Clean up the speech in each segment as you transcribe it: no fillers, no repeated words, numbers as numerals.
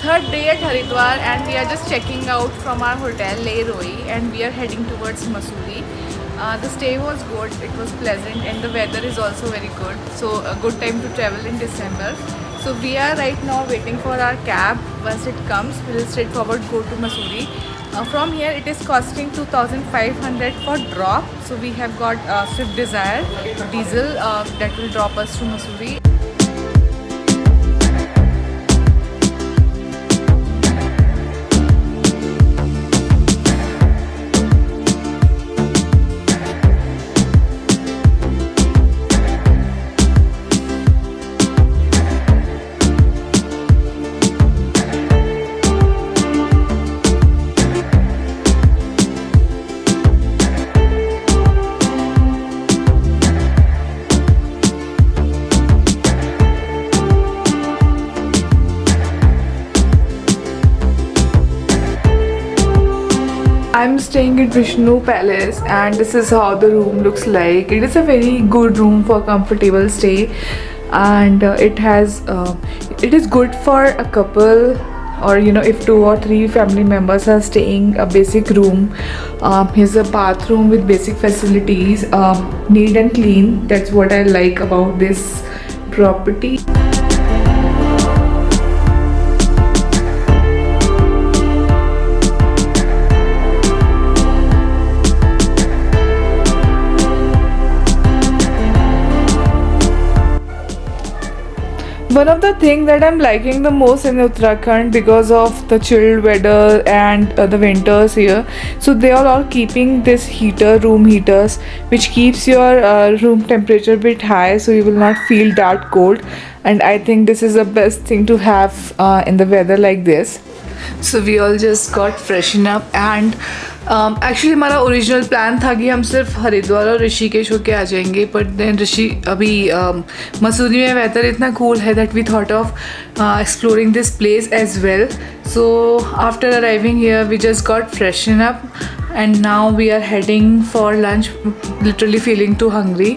third day at Haridwar and we are just checking out from our hotel Leroy and we are heading towards Mussoorie. The stay was good, it was pleasant and the weather is also very good. So a good time to travel in December. So we are right now waiting for our cab. Once it comes, we will straightforward go to Mussoorie. From here it is costing 2,500 for drop. So we have got Swift Desire diesel that will drop us to Mussoorie. I'm staying at Vishnu Palace and this is how the room looks like. It is a very good room for comfortable stay and it is good for a couple or if 2 or 3 family members are staying a basic room. Here's a bathroom with basic facilities, neat and clean. That's what I like about this property. One of the things that I'm liking the most in Uttarakhand because of the chilled weather and the winters here, so they are all keeping this room heaters, which keeps your room temperature a bit high, so you will not feel that cold. And I think this is the best thing to have in the weather like this. So we all just got freshen up and actually हमारा original plan था कि हम सिर्फ हरिद्वार और ऋषिकेश होके आ जाएंगे, but then Mussoorie में weather इतना कूल है that we thought of exploring this place as well. So after arriving here we just got freshen up and now we are heading for lunch, literally feeling too hungry.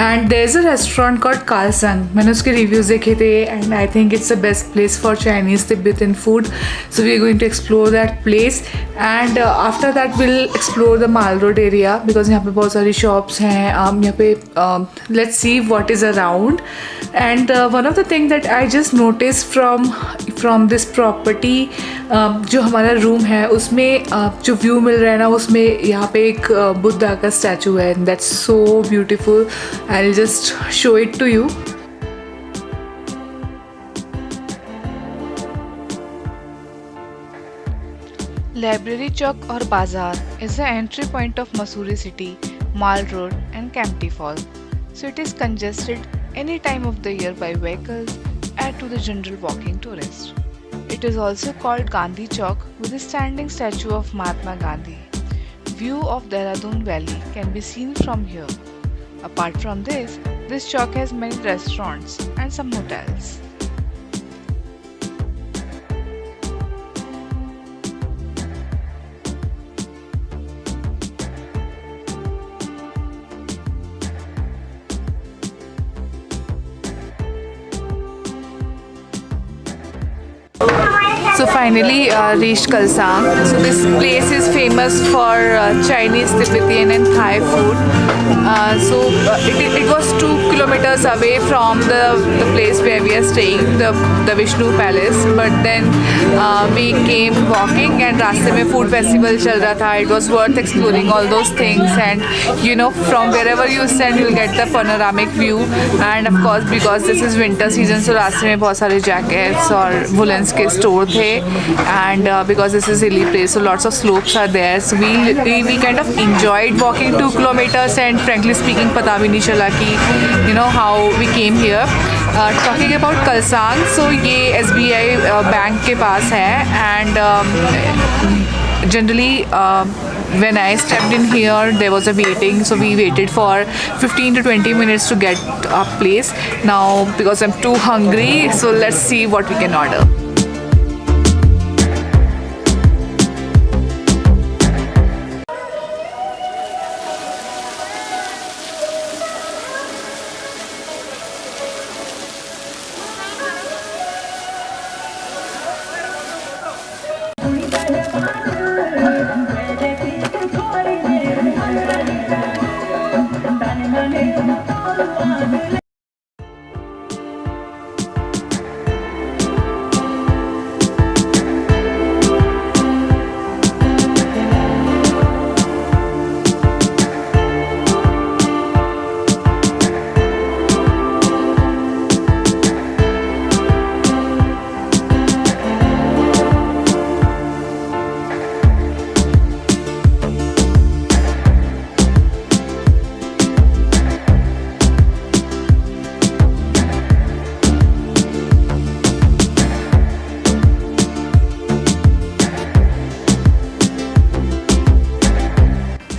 And there's a restaurant called Kalsang. मैंने उसके reviews देखे थे and I think it's the best place for Chinese Tibetan food. So we are going to explore that place and after that we'll explore the Mall Road area because यहाँ पे बहुत सारी shops हैं. यहाँ पे let's see what is around. And one of the things that I just noticed from this property, जो हमारा room है उसमें जो व्यू मिल रहा है ना, उसमें यहाँ पे एक बुद्धा का स्टैचू है. That's so beautiful. I will just show it to you. Library Chowk or Bazaar is the entry point of Mussoorie city, Mall Road and Kempty Fall. So it is congested any time of the year by vehicles, add to the general walking tourist. It is also called Gandhi Chowk with a standing statue of Mahatma Gandhi. View of Dehradun Valley can be seen from here. Apart from this chowk has many restaurants and some hotels. So finally reached Kalsang. So this place is famous for Chinese, Tibetan and Thai food. It was 2 kilometers away from the place where we are staying, the Vishnu Palace. But then we came walking and रास्ते में food festival चल रहा था. It was worth exploring all those things and from wherever you stand you'll get the panoramic view. And of course because this is winter season, so रास्ते में बहुत सारे jackets और woolens के store थे. And because this is hilly place, so lots of slopes are there, so we kind of enjoyed walking 2 kilometers and frankly speaking पता भी नहीं चला कि how we came here. Talking about Kalsang, so ये SBI bank के पास है and generally when I stepped in here there was a waiting, so we waited for 15 to 20 minutes to get a place. Now because I'm too hungry, so let's see what we can order.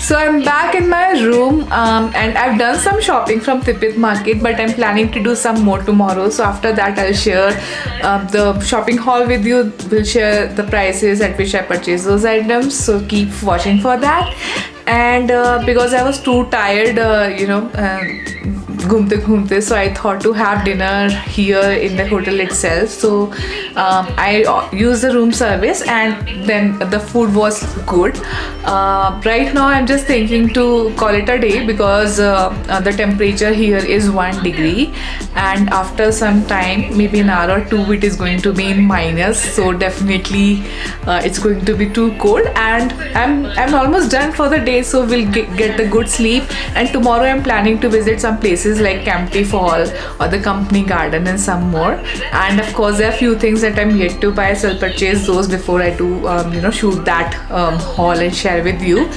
So I'm back in my room and I've done some shopping from Tibet market, but I'm planning to do some more tomorrow. So after that I'll share the shopping haul with you. We'll share the prices at which I purchased those items. So keep watching for that. And because I was too tired, घूमते घूमते, so I thought to have dinner here in the hotel itself. So I used the room service and then the food was good. Right now I'm just thinking to call it a day because the temperature here is 1 degree, and after some time, maybe an hour or two, it is going to be in minus. So definitely it's going to be too cold, and I'm almost done for the day, so we'll get the good sleep. And tomorrow I'm planning to visit some places like Kempty Fall or the Company Garden and some more. And of course there are few things that I'm yet to buy, so I'll purchase those before I do shoot that haul and share with you.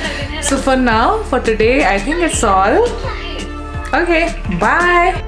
So for now, for today, I think it's all. Okay, bye.